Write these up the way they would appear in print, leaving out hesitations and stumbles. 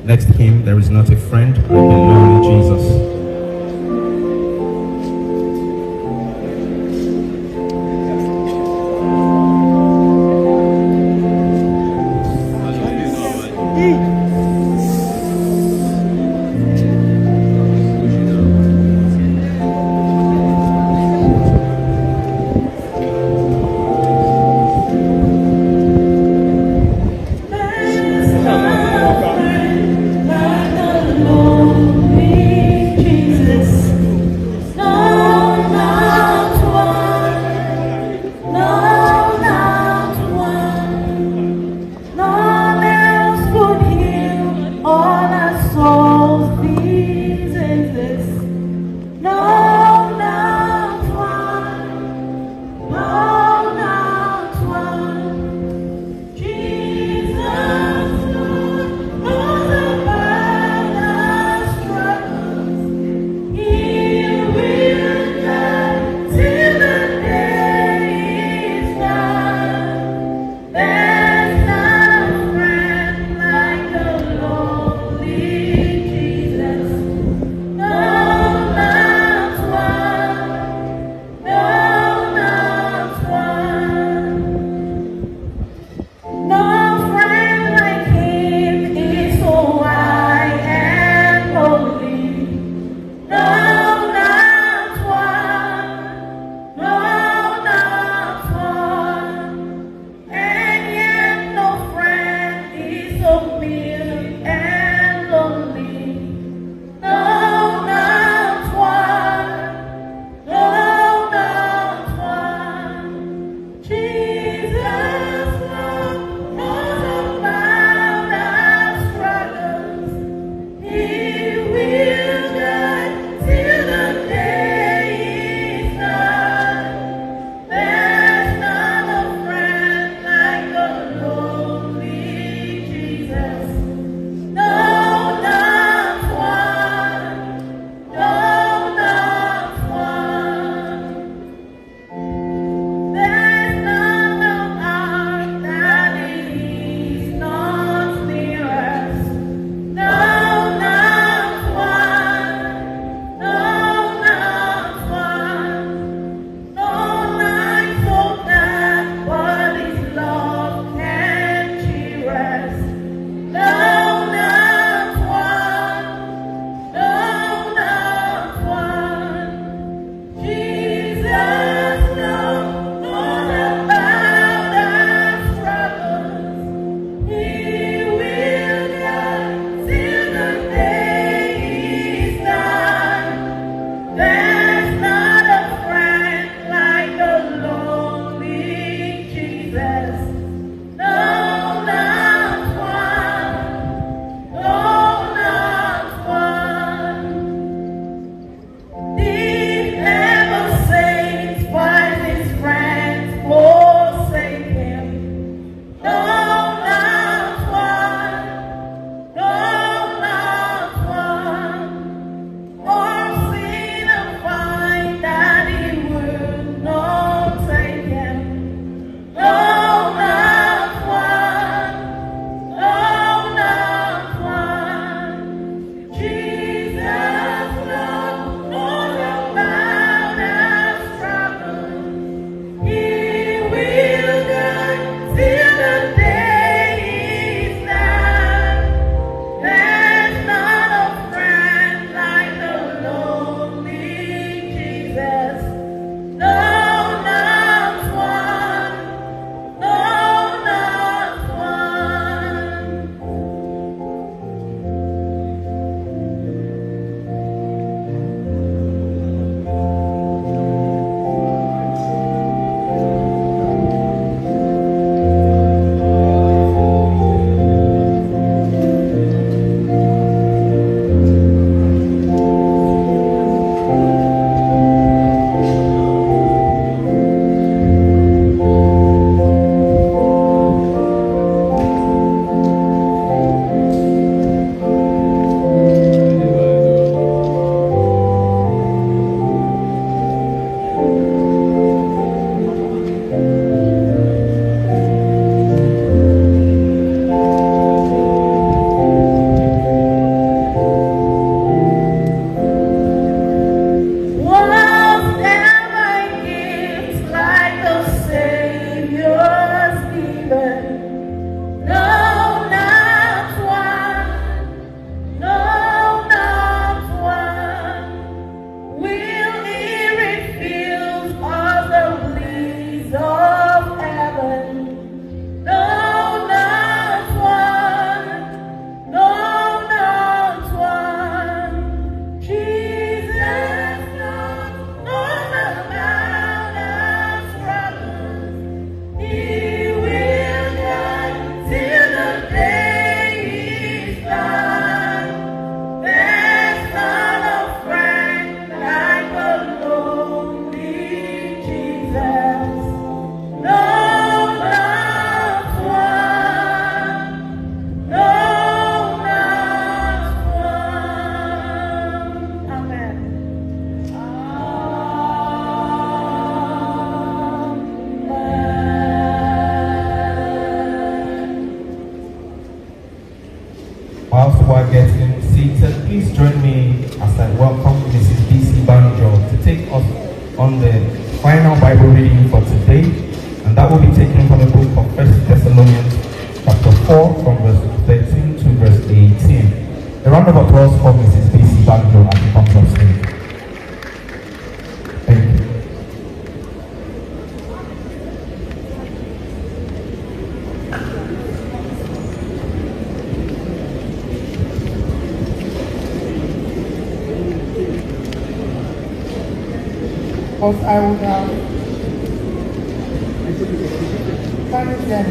Next hymn, there is not a friend like the lonely Jesus. Jesus. Whilst we're getting seated, please join me as I welcome Mrs. B.C. Banjo to take us on the final Bible reading for today, and that will be taken from the book of 1 Thessalonians chapter 4 from verse 13 to verse 18. A round of applause for Mrs. B.C. Banjo as she comes on stage. Thank you. But I would have promised them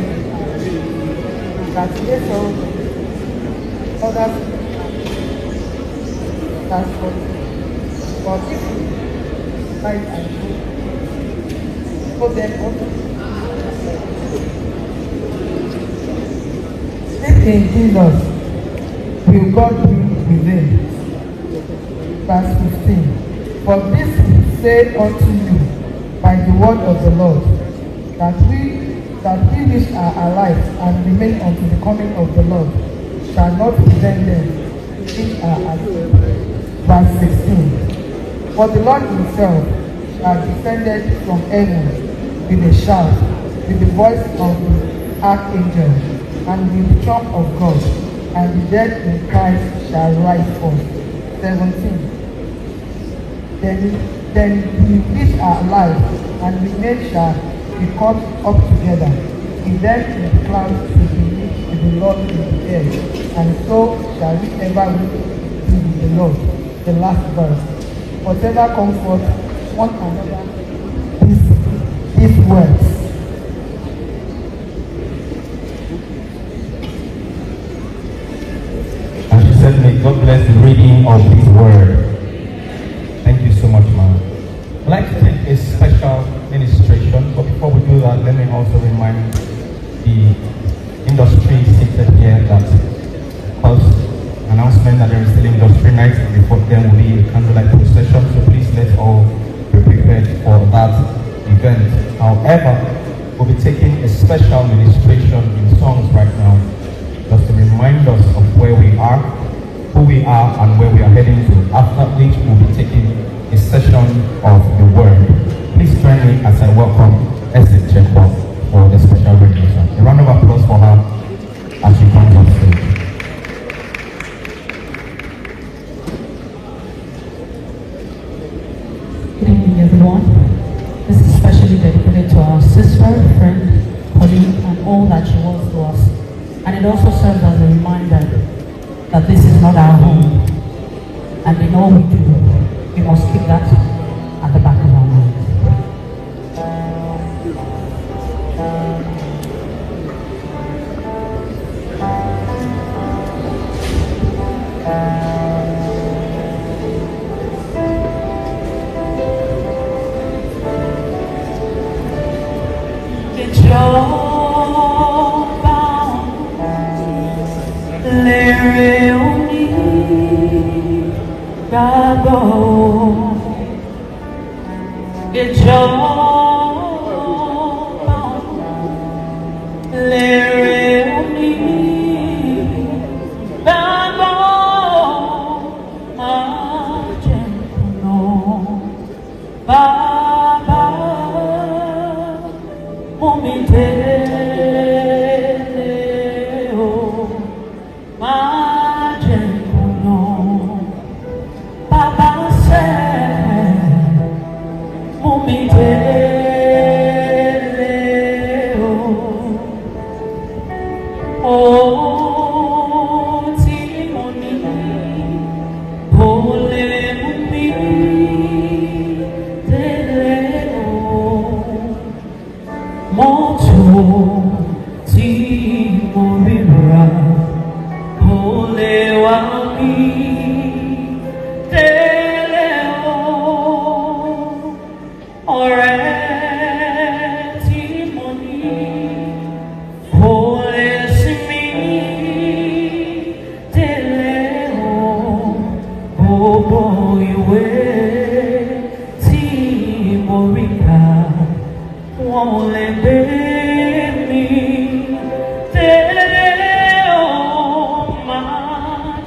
that they saw others that's what. But if you fight and put them up, sleep in Jesus, will God be with them? Verse 15. For this say unto you by the word of the Lord, that we which are alive and remain unto the coming of the Lord shall not prevent them which are asleep. Verse 16. For the Lord himself shall descend from heaven with a shout, with the voice of the archangel, and with the trump of God, and the dead in Christ shall rise forth. 17. Then we which are alive and remain shall be caught up together, in them in the clouds to be meet with the Lord in the air, and so shall we ever be with the Lord. The last verse. Whatever comfort one another these words. And she said, may God bless the reading of His word. Thank you so much, ma'am. I'd like to take a special ministration, but before we do that, let me also remind the industry seated here that because announcement that there is still industry night, and before there will be a candlelight procession, so please let's all be prepared for that event. However, we'll be taking a special ministration in songs right now, just to remind us of where we are, who we are, and where we are heading to. After which we'll be taking a session of the word. Please join me as I welcome Esther Chekwa for the special recognition. A round of applause for her as she comes on stage. Good evening, everyone. This is especially dedicated to our sister, friend, colleague, and all that she was to us. And it also serves as a reminder that this is not our home. And in all we do, we must keep that at the back of our minds. Baby, tell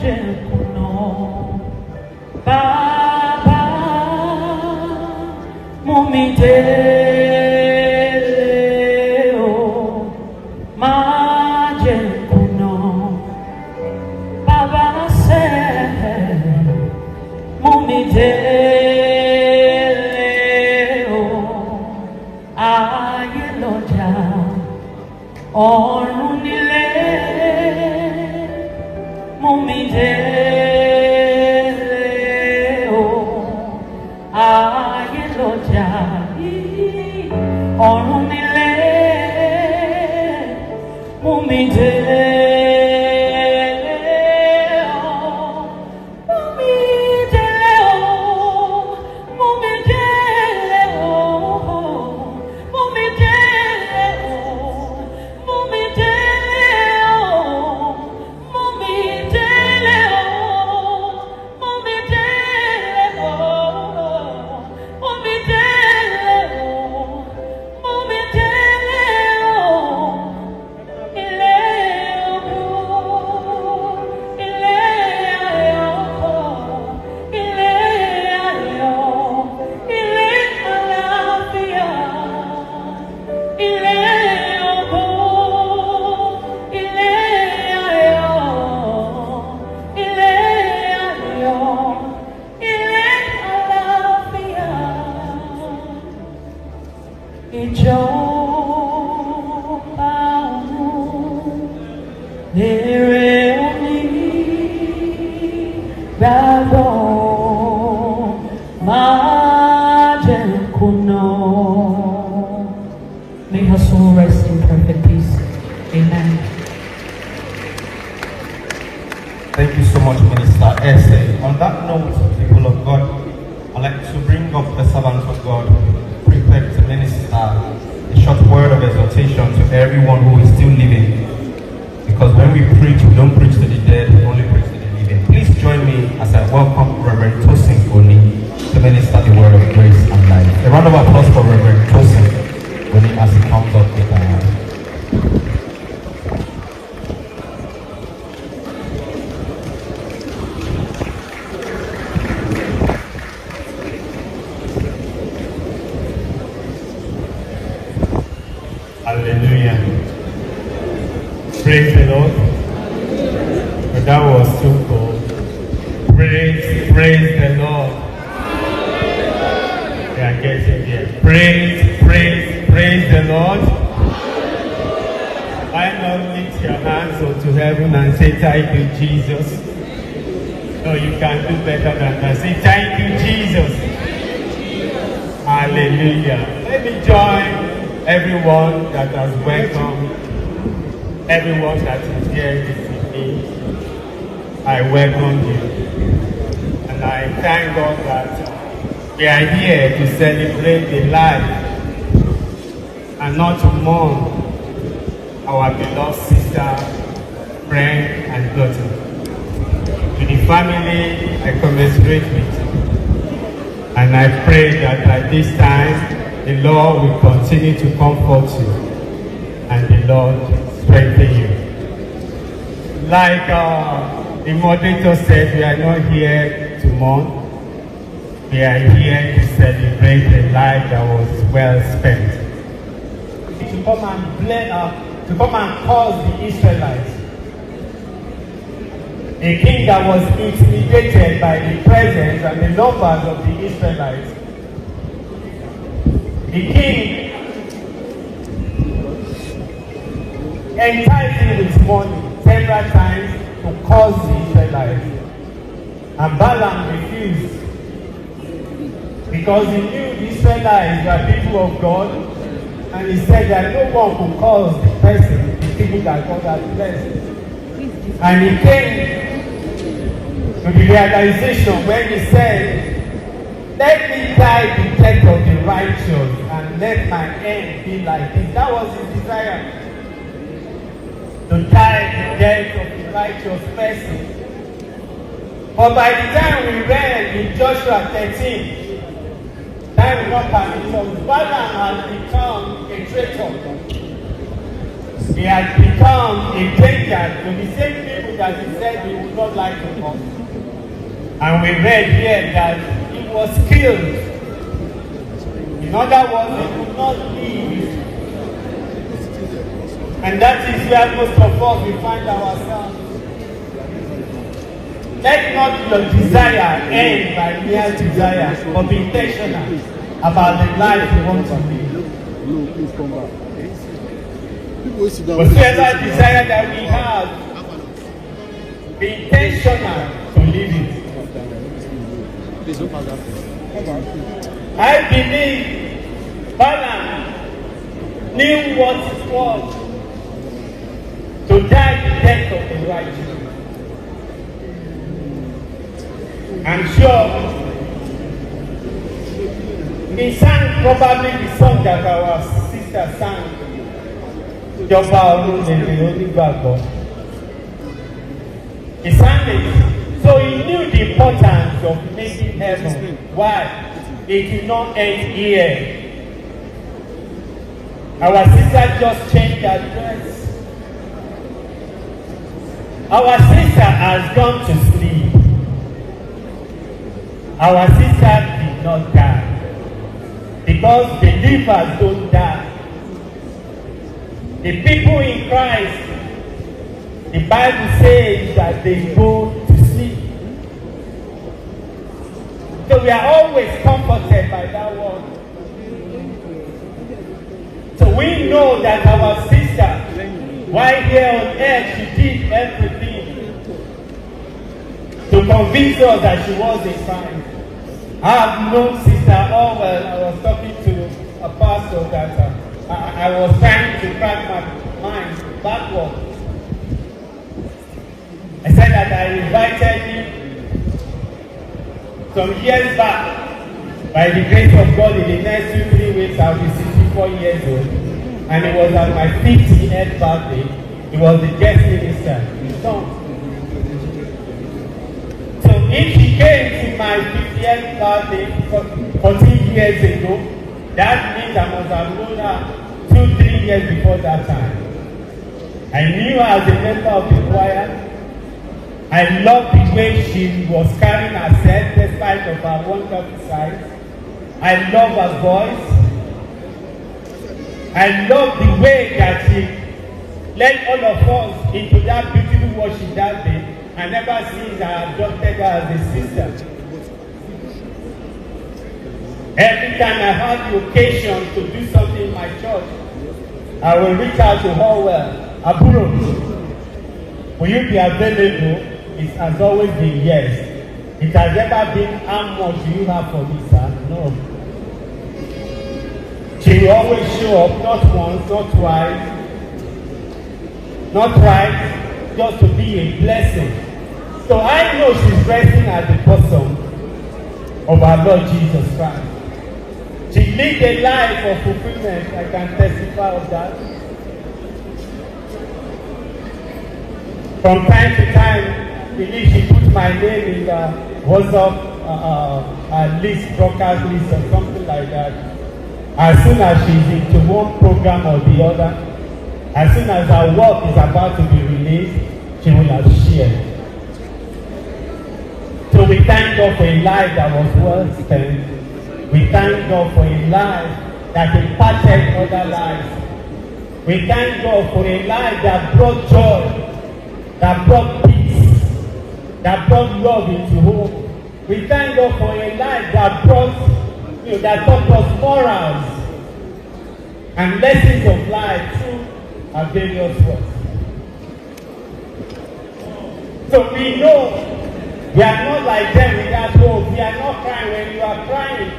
jẹ́ kùnà. Bàbá mú mi délé o, má jẹ́ kùnà. Bàbá sẹ́ mú mi délé o, ayé lọ́jà ọ̀run nílé, mú mi délé o, ayé lọ́jà ọ̀run nílé, mú mi délé o, mú mi délé o, mú mi délé o, mú mi délé o, mú mi délé o, mú mi délé o, mú mi délé o, mú mi délé o, mú mi délé o, ilé ògo, ilé ayọ̀, ilé ayọ̀, ilé àlàáfíà, ilé ògo, ilé ayọ̀, ilé ayọ̀, ilé àlàáfíà. Ìjọba ọ̀run lèrè onígbàgbọ́, má jẹ́ kùnà. May her soul rest in perfect peace. Amen. Thank you so much, Minister Ese. On that note, people of God, I'd like to bring up the servants of God, prepared to minister a short word of exhortation to everyone who is still living. Because when we preach, we don't preach to the dead, we only preach to the living. Please join me as I welcome Reverend Tosin Oni to minister the word of grace and life. A round of applause for Reverend Tosin Oni as he comes up with Hallelujah. Praise the Lord. But that was too cool. Praise the Lord. We are getting there. Praise the Lord. Why not lift your hands up to heaven and say thank you, Jesus? No, you can do better than that. Say thank you, Jesus. Hallelujah. Let me join everyone that has welcomed, everyone that is here this evening. I welcome you. And I thank God that we are here to celebrate the life and not to mourn our beloved sister, friend, and daughter. To the family, I commiserate with you. And I pray that at this time, the Lord will continue to comfort you and the Lord strengthen you. Like the moderator said, we are not here to mourn. We are here to celebrate a life that was well spent. To come and to come and cause the Israelites, a king that was intimidated by the presence and the numbers of the Israelites. The king enticed him with money several times to cause the Israelites. And Balaam refused because he knew the Israelites were people of God, and he said that no one could cause the person, the people that God has blessed. And he came to the realization when he said, let me die the death of the righteous and let my end be like this. That was his desire. To die the death of the righteous person. But by the time we read in Joshua 13, time will not permit us. Balaam has become a traitor. He has become a danger to the same people that he said he would not like to come. And we read here that he was killed. In other words, he could not leave. And that is where most of us we find ourselves. Let not your desire end by mere desire, but be intentional about the life you want to live. No, please come back. Whatever desire that we have, be intentional to live it. I believe Balaam knew what it was to die the death of the righteous. I'm sure he sang probably the song that our sister sang. Jọba ọdún lèlè onígbàgbọ́. He sang it, so he knew the importance of making heaven. Why? It did not end here. Our sister just changed her dress. Our sister has gone to sleep. Our sister did not die. Because believers don't die. The people in Christ, the Bible says that they go to sleep. So we are always comforted by that word. So we know that our sister, while here on earth, she did everything to convince us that she was in Christ. I have known Sister Allwell. I was talking to a pastor that I was trying to crack my mind backward. I said that I invited him some years back. By the grace of God, in the next 2-3 weeks, I'll be 64 years old. And it was at my 50th birthday. He was the guest minister in song. So if he came to my 50th birthday 14 years ago, that means I must have known her 2-3 years before that time. I knew her as a member of the choir. I loved the way she was carrying herself despite of her wonderful size. I love her voice. I love the way that she led all of us into that beautiful worship that day. I never seen her adopted her as a sister. Every time I had the occasion to do something in my church, I will reach out to Allwell. Aburo, will you be available? It has always been yes. It has never been how much do you have for me, sir? No. She will always show up, not once, not twice, not thrice, just to be a blessing. So I know she's resting at the bosom of our Lord Jesus Christ. She lived a life of fulfillment. I can testify of that. From time to time, I believe she put my name in the WhatsApp list, broadcast list or something like that. As soon as she's into one program or the other, as soon as her work is about to be released, she will have shared. So we thank God for a life that was well spent. We thank God for a life that impacted other lives. We thank God for a life that brought joy, that brought peace, that brought love into home. We thank God for a life that brought, that taught us morals and lessons of life through our various works. So we know we are not like them in that hope. We are not crying when you are crying.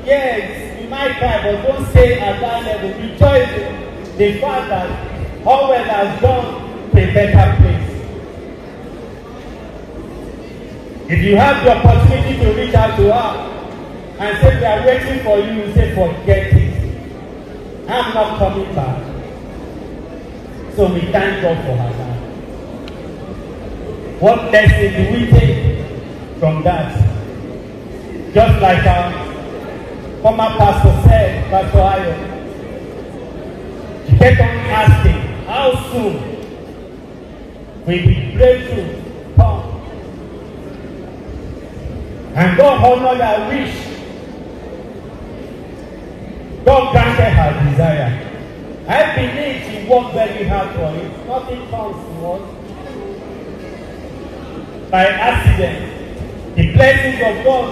Yes, you might cry, but don't stay at that level. Rejoice in the fact that Allwell has gone to a better place. If you have the opportunity to reach out to her and say, we are waiting for you, you say, forget it. I'm not coming back. So we thank God for her life. What lesson do we take from that? Just like our former pastor said, Pastor Ayo, she kept on asking, how soon will be breakthrough come. And God honored her wish. God granted her desire. I believe she worked very hard for it. Nothing comes to us by accident. The blessings of God,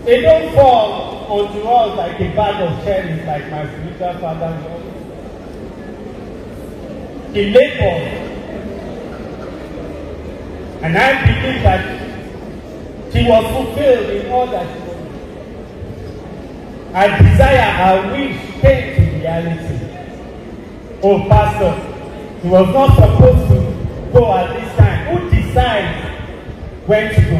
they don't fall onto us like a bag of cherries, like my spiritual father does. He labored. And I believe that she was fulfilled in all that she was. Her desire, her wish came to reality. Oh, Pastor, he was not supposed to go at this time. Who decides when to go?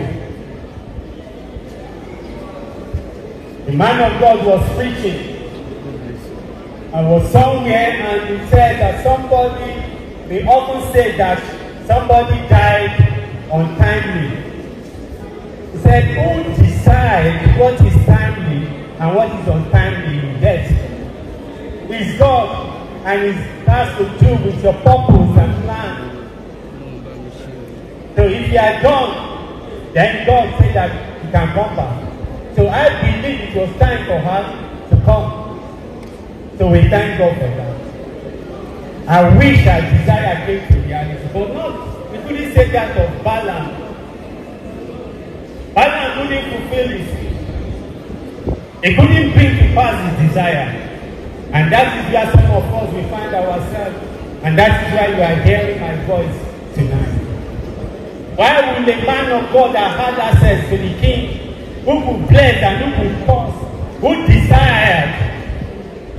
The man of God was preaching. I was somewhere and he said that they often say that somebody died untimely. He said, who decides what is timely and what is untimely in death? It's God, and it has to do with your purpose and plan. So if you are done, then God said that you can come back. So I believe it was time for her to come. So we thank God for that. I wish our desire came to reality, but not. We couldn't say that of Balaam. Balaam couldn't fulfill his wish. He couldn't bring to pass his desire. And that is where some of us we find ourselves. And that is why you are hearing my voice tonight. Why will the man of God that had access to the king, who could bless and who could curse, who desired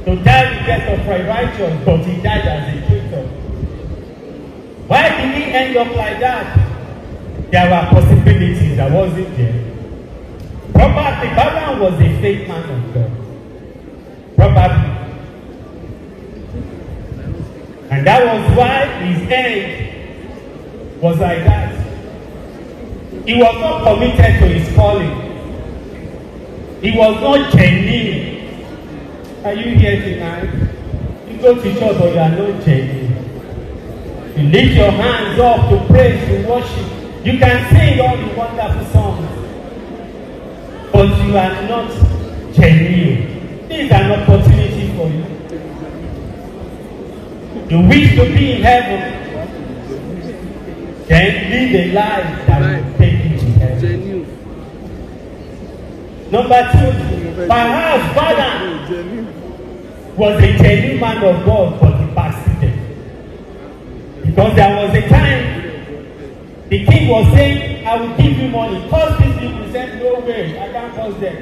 to die the death of a righteous, but he died as a traitor? Why did he end up like that? There were possibilities that wasn't there. Probably Balaam was a fake man of God. Probably. And that was why his end was like that. He was not committed to his calling. He was not genuine. Are you here tonight? You go to church but you are not genuine. You lift your hands up to praise, to worship. You can sing all the wonderful songs. But you are not genuine. This is an opportunity for you. You wish to be in heaven. Then live a life that will take you to heaven. Number two, perhaps Balaam was a genuine man of God, but he backslided. Because there was a time the king was saying, I will give you money. Curse these people. He said, no way, I can't curse them.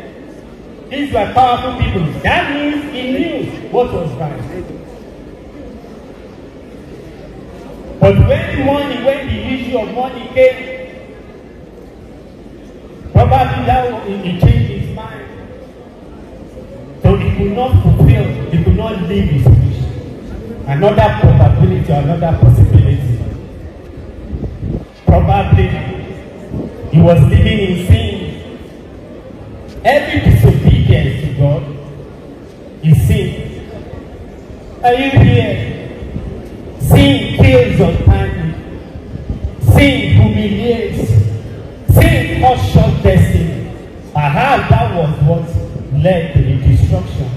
These were powerful people. That means he knew what was right. But when the issue of money came, probably that he changed his mind. So he could not fulfill, he could not live his wish. Another probability, another possibility. Probably he was living in sin. Every disobedience to God is sin. Are you here? Sin kills untimely. Sin humiliates. Sin cuts short destiny. Perhaps that was what led to the destruction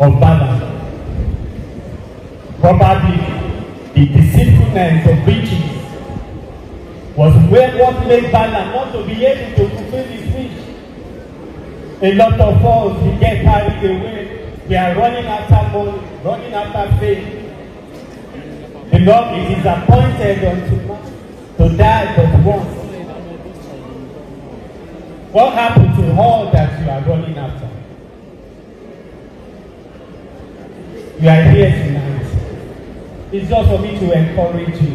of Balaam. Probably the deceitfulness of riches was what made Balaam not to be able to fulfill his wish. A lot of us, we get carried away. We are running after money, running after fame. The Lord is appointed unto man to die but once. What happened to all that you are running after? You are here tonight. It's just for me to encourage you.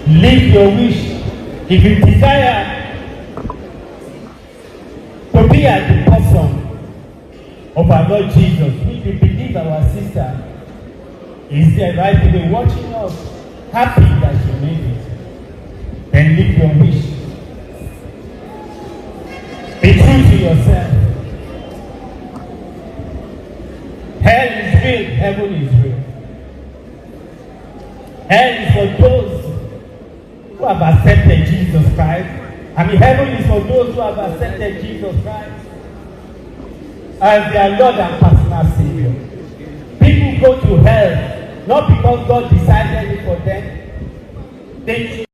Live your wish. If you desire to be at the bosom of our Lord Jesus, if you believe our sister is there right away watching us, happy that you made it, then live your wish. Be true to yourself. Hell is real, heaven is real. Hell is for those who have accepted Jesus Christ. Heaven is for those who have accepted Jesus Christ as their Lord and personal Savior. People go to hell not because God decided it for them. They